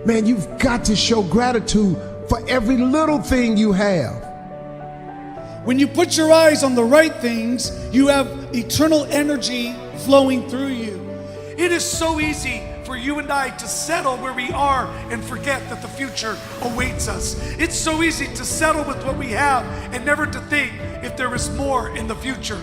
Man, you've got to show gratitude for every little thing you have. When you put your eyes on the right things, you have eternal energy flowing through you. It is so easy for you and I to settle where we are and forget that the future awaits us. It's so easy to settle with what we have and never to think if there is more in the future.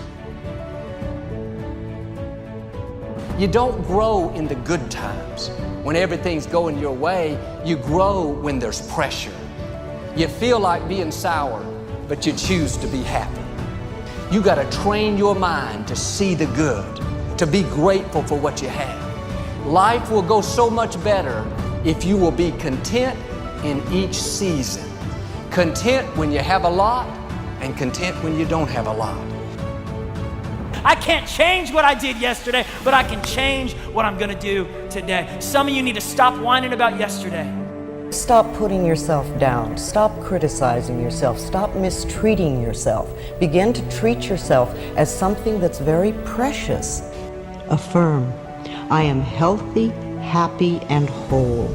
You don't grow in the good times. When everything's going your way, you grow when there's pressure. You feel like being sour, but you choose to be happy. You got to train your mind to see the good, to be grateful for what you have. Life will go so much better if you will be content in each season. Content when you have a lot, and content when you don't have a lot. I can't change what I did yesterday, but I can change what I'm gonna do today. Some of you need to stop whining about yesterday. Stop putting yourself down. Stop criticizing yourself. Stop mistreating yourself. Begin to treat yourself as something that's very precious. Affirm, I am healthy, happy, and whole.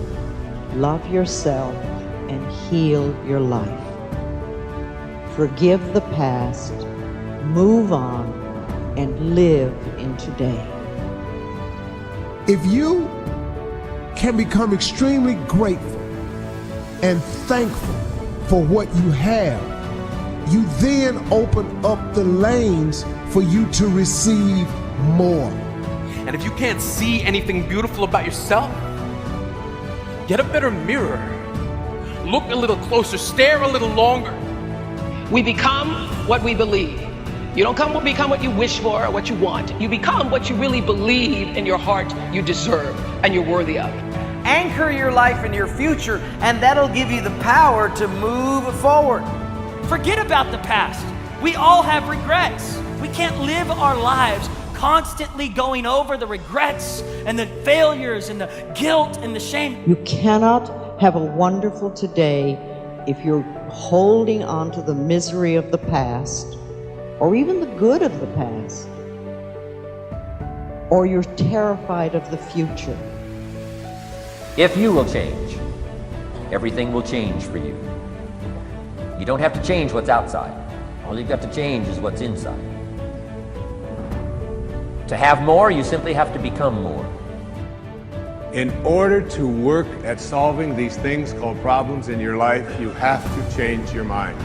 Love yourself and heal your life. Forgive the past, move on, and live in today. If you can become extremely grateful and thankful for what you have, you then open up the lanes for you to receive more. And if you can't see anything beautiful about yourself, get a better mirror. Look a little closer, stare a little longer. We become what we believe. You don't become what you wish for or what you want. You become what you really believe in your heart you deserve and you're worthy of. Anchor your life in your future, and that'll give you the power to move forward. Forget about the past. We all have regrets. We can't live our lives constantly going over the regrets and the failures and the guilt and the shame. You cannot have a wonderful today if you're holding on to the misery of the past, or even the good of the past, or you're terrified of the future. If you will change, everything will change for you. You don't have to change what's outside. All you've got to change is what's inside. To have more, you simply have to become more. In order to work at solving these things called problems in your life, you have to change your mind.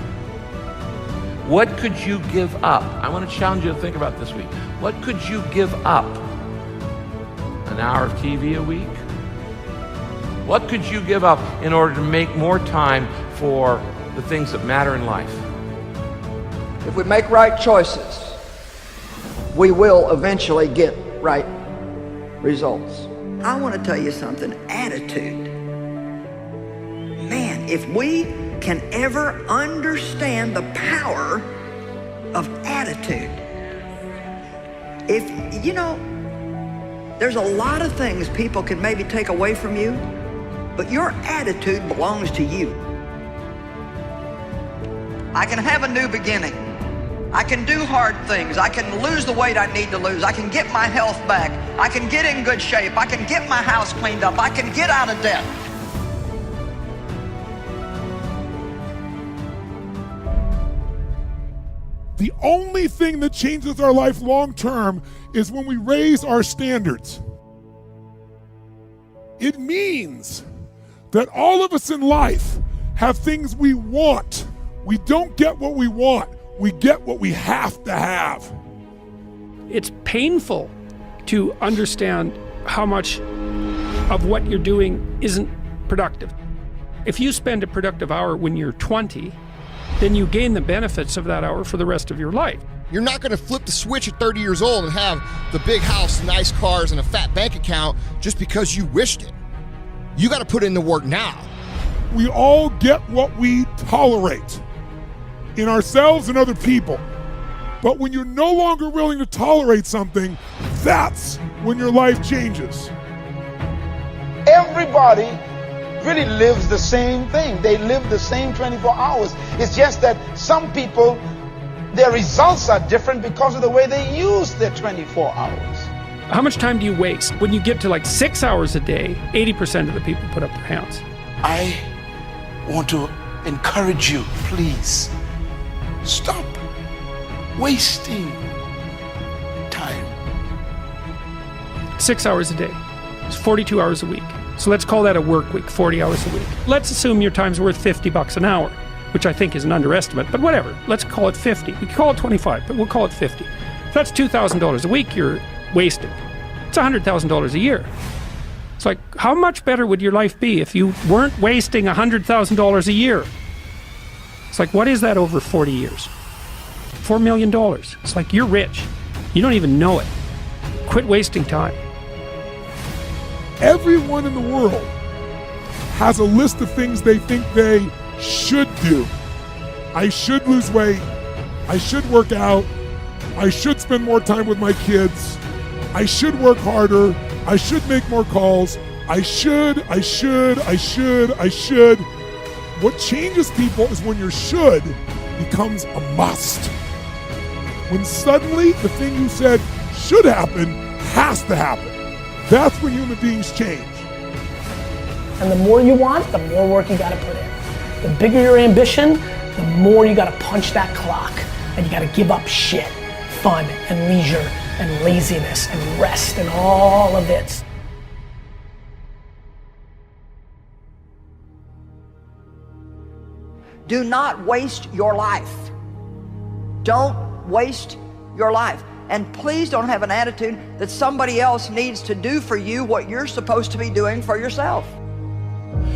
What could you give up? I want to challenge you to think about this week. What could you give up? An hour of TV a week? What could you give up in order to make more time for the things that matter in life? If we make right choices, we will eventually get right results. I want to tell you something, attitude. Man, if we can ever understand the power of attitude. If, you know, there's a lot of things people can maybe take away from you, but your attitude belongs to you. I can have a new beginning. I can do hard things. I can lose the weight I need to lose. I can get my health back. I can get in good shape. I can get my house cleaned up. I can get out of debt. The only thing that changes our life long term is when we raise our standards. It means that all of us in life have things we want. We don't get what we want. We get what we have to have. It's painful to understand how much of what you're doing isn't productive. If you spend a productive hour when you're 20, then you gain the benefits of that hour for the rest of your life. You're not going to flip the switch at 30 years old and have the big house, nice cars, and a fat bank account just because you wished it. You got to put in the work now. We all get what we tolerate in ourselves and other people. But when you're no longer willing to tolerate something, that's when your life changes. Everybody really lives the same thing. They live the same 24 hours. It's just that some people, their results are different because of the way they use their 24 hours. How much time do you waste? When you get to like 6 hours a day, 80% of the people put up their hands. I want to encourage you, please, stop wasting time. 6 hours a day. It's 42 hours a week. So let's call that a work week, 40 hours a week. Let's assume your time's worth $50 an hour, which I think is an underestimate, but whatever. Let's call it 50. We can call it 25, but we'll call it 50. If that's $2,000 a week you're wasting. It's $100,000 a year. It's like, how much better would your life be if you weren't wasting $100,000 a year? It's like, what is that over 40 years? $4 million. It's like, you're rich. You don't even know it. Quit wasting time. Everyone in the world has a list of things they think they should do. I should lose weight. I should work out. I should spend more time with my kids. I should work harder. I should make more calls. I should. What changes people is when your should becomes a must. When suddenly the thing you said should happen has to happen. That's when human beings change. And the more you want, the more work you gotta put in. The bigger your ambition, the more you gotta punch that clock. And you gotta give up shit, fun and leisure and laziness and rest and all of it. Do not waste your life. Don't waste your life. And please don't have an attitude that somebody else needs to do for you what you're supposed to be doing for yourself.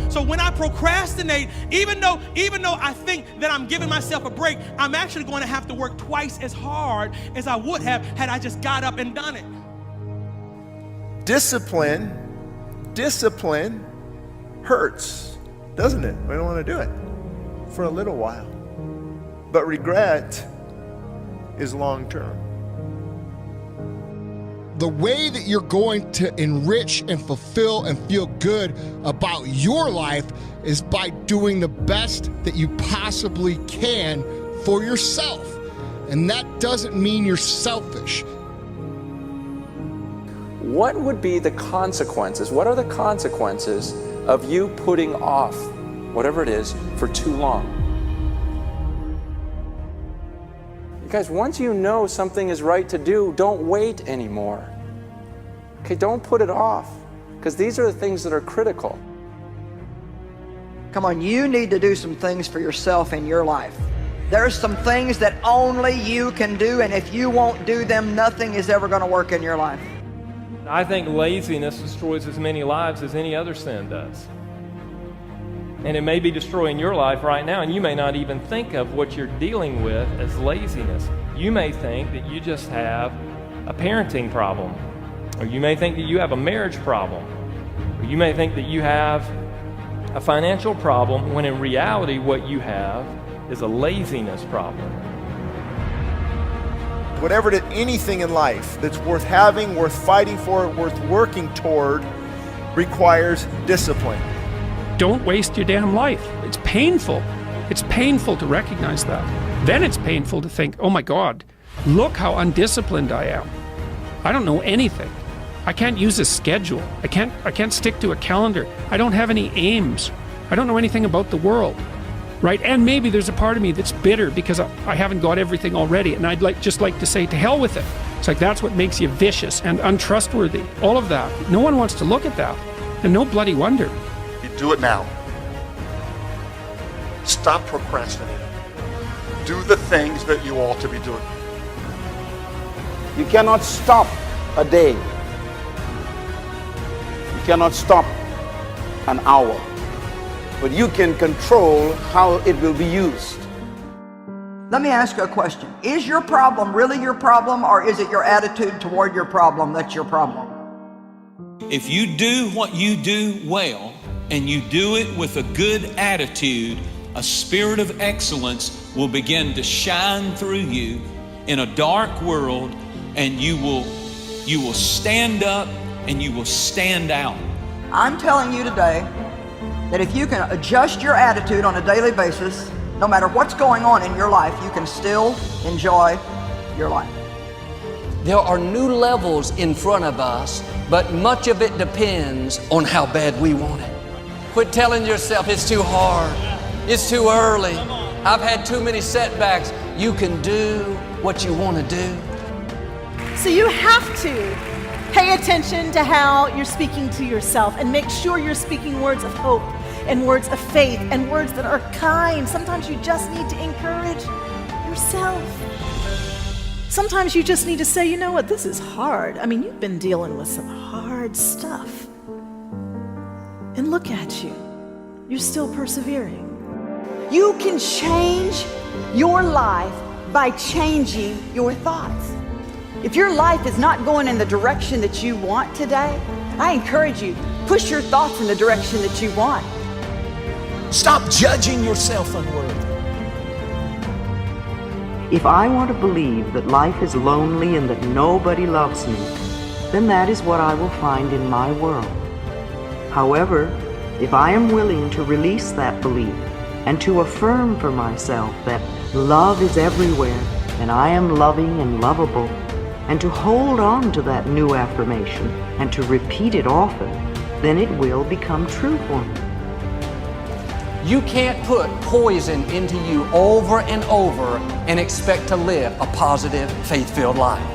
So when I procrastinate, even though I think that I'm giving myself a break, I'm actually going to have to work twice as hard as I would have had I just got up and done it. Discipline hurts, doesn't it? We don't want to do it for a little while. But regret is long term. The way that you're going to enrich and fulfill and feel good about your life is by doing the best that you possibly can for yourself. And that doesn't mean you're selfish. What would be the consequences? What are the consequences of you putting off whatever it is for too long? You guys, once you know something is right to do, don't wait anymore. Okay, don't put it off, because these are the things that are critical. Come on, you need to do some things for yourself in your life. There's some things that only you can do, and if you won't do them, nothing is ever going to work in your life. I think laziness destroys as many lives as any other sin does. And it may be destroying your life right now, and you may not even think of what you're dealing with as laziness. You may think that you just have a parenting problem, or you may think that you have a marriage problem, or you may think that you have a financial problem, when in reality what you have is a laziness problem. Anything in life that's worth having, worth fighting for, worth working toward, requires discipline. Don't waste your damn life. It's painful. It's painful to recognize that. Then it's painful to think, oh my God, look how undisciplined I am. I don't know anything. I can't use a schedule. I can't stick to a calendar. I don't have any aims. I don't know anything about the world, right? And maybe there's a part of me that's bitter because I haven't got everything already, and I'd just like to say, to hell with it. It's like, that's what makes you vicious and untrustworthy. All of that. No one wants to look at that, and no bloody wonder. Do it now. Stop procrastinating. Do the things that you ought to be doing. You cannot stop a day. You cannot stop an hour. But you can control how it will be used. Let me ask you a question. Is your problem really your problem, or is it your attitude toward your problem that's your problem? If you do what you do well, and you do it with a good attitude, a spirit of excellence will begin to shine through you in a dark world, and you will stand up and you will stand out. I'm telling you today that if you can adjust your attitude on a daily basis, no matter what's going on in your life, you can still enjoy your life. There are new levels in front of us, but much of it depends on how bad we want it. Quit telling yourself it's too hard. It's too early. I've had too many setbacks. You can do what you want to do. So you have to pay attention to how you're speaking to yourself and make sure you're speaking words of hope and words of faith and words that are kind. Sometimes you just need to encourage yourself. Sometimes you just need to say, you know what, this is hard. I mean, you've been dealing with some hard stuff. And look at you. You're still persevering. You can change your life by changing your thoughts. If your life is not going in the direction that you want today, I encourage you, push your thoughts in the direction that you want. Stop judging yourself unworthy. If I want to believe that life is lonely and that nobody loves me, then that is what I will find in my world. However, if I am willing to release that belief and to affirm for myself that love is everywhere and I am loving and lovable, and to hold on to that new affirmation and to repeat it often, then it will become true for me. You can't put poison into you over and over and expect to live a positive, faith-filled life.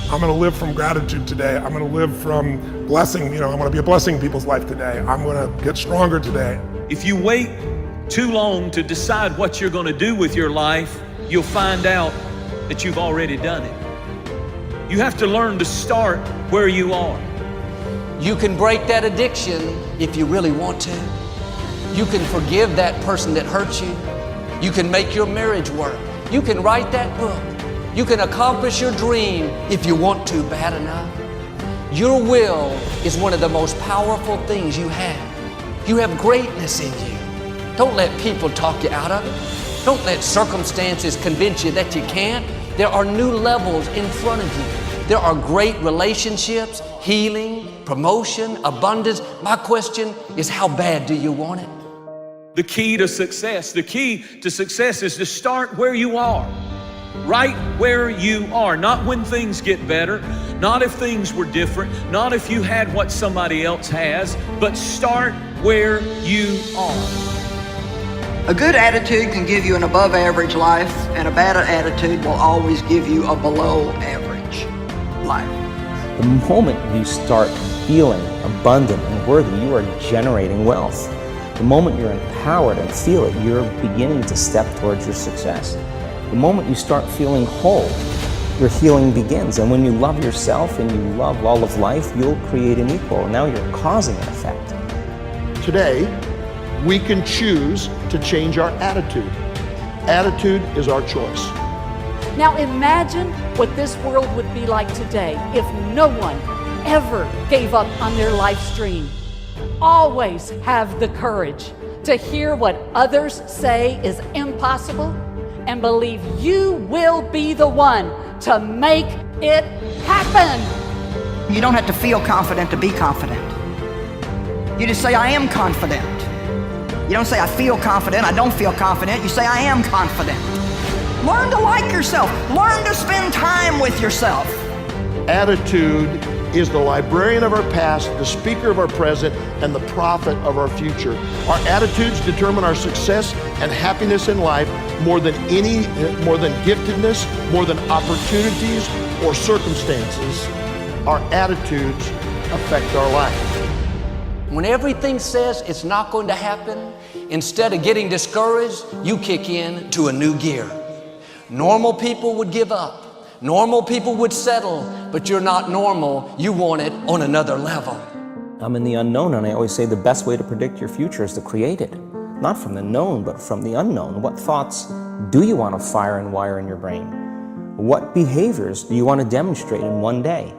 I'm going to live from gratitude today. I'm going to live from blessing. I'm going to be a blessing in people's life today. I'm going to get stronger today. If you wait too long to decide what you're going to do with your life, you'll find out that you've already done it. You have to learn to start where you are. You can break that addiction if you really want to. You can forgive that person that hurt you. You can make your marriage work. You can write that book. You can accomplish your dream if you want to bad enough. Your will is one of the most powerful things you have. You have greatness in you. Don't let people talk you out of it. Don't let circumstances convince you that you can't. There are new levels in front of you. There are great relationships, healing, promotion, abundance. My question is, how bad do you want it? The key to success is to start where you are. Right where you are, not when things get better, not if things were different, not if you had what somebody else has, but start where you are. A good attitude can give you an above average life, and a bad attitude will always give you a below average life. The moment you start feeling abundant and worthy, you are generating wealth. The moment you're empowered and feel it, you're beginning to step towards your success. The moment you start feeling whole, your healing begins. And when you love yourself and you love all of life, you'll create an equal. And now you're causing an effect. Today, we can choose to change our attitude. Attitude is our choice. Now imagine what this world would be like today if no one ever gave up on their life dream. Always have the courage to hear what others say is impossible and believe you will be the one to make it happen. You don't have to feel confident to be confident. You just say, I am confident. You don't say, I feel confident, I don't feel confident. You say, I am confident. Learn to like yourself. Learn to spend time with yourself. Attitude is the librarian of our past, the speaker of our present, and the prophet of our future. Our attitudes determine our success and happiness in life more than giftedness, more than opportunities or circumstances. Our attitudes affect our life. When everything says it's not going to happen, instead of getting discouraged, you kick in to a new gear. Normal people would give up. Normal people would settle, but you're not normal. You want it on another level. I'm in the unknown, and I always say the best way to predict your future is to create it. Not from the known, but from the unknown. What thoughts do you want to fire and wire in your brain? What behaviors do you want to demonstrate in one day?